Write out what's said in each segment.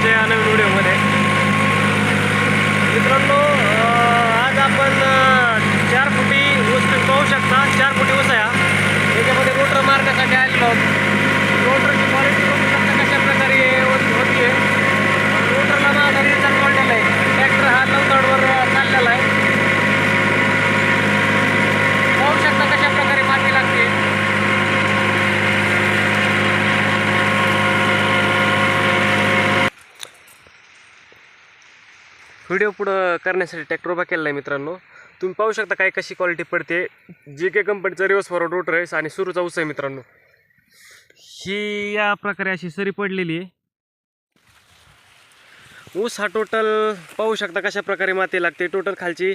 तुमच्या या नवीन व्हिडिओमध्ये. मित्रांनो, आज आपण 4 फुटी ऊस तुम्ही पाहू शकता. 4 फुटी ऊस आहे हा. याच्यामध्ये रोटर मारण्यासाठी आलेलो आहोत. रोटरची क्वालिटी बघू शकता कशा प्रकारे होती आहे. रोटरला माझा रिझल्ट पडलेला आहे. ट्रॅक्टर हा लवतडवर चाललेला आहे. पाहू शकता कशा प्रकारे माती लागते. व्हिडिओ पुढं करण्यासाठी ट्रॅक्टर उभा केलेला आहे मित्रांनो. तुम्ही पाहू शकता काय कशी क्वालिटी पडते. JK कंपनीचा रिवर्स फॉरवर्ड रोटर आहे आणि सुरूचा ऊस आहे मित्रांनो. ही या प्रकारे अशी सरी पडलेली आहे. ऊस हा टोटल पाहू शकता कशा प्रकारे माती लागते. टोटल खालची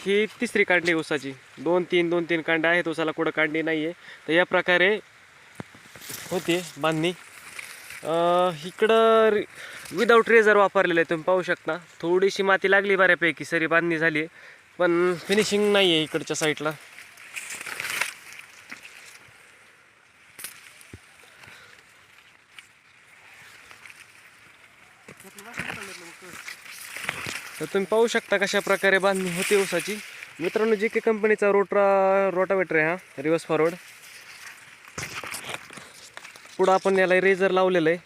ही तिसरी कांडी ऊसाची. 2-3 कांड्या आहेत ऊसाला, कुठं कांडी नाही आहे. तर या प्रकारे होते बांधणी. इकडं विदाऊट रेझर वापरलेलं आहे. तुम्ही पाहू शकता थोडीशी माती लागली बऱ्यापैकी. सरी बांधणी झाली आहे पण फिनिशिंग नाही आहे इकडच्या साईडला. तर तुम्ही पाहू शकता कशा प्रकारे बांधणी होते ऊसाची. मित्रांनो, JK कंपनीचा रोटावेटर आहे हा, रिवर्स फॉरवर्ड. पुढं आपण याला रेझर लावलेलं आहे.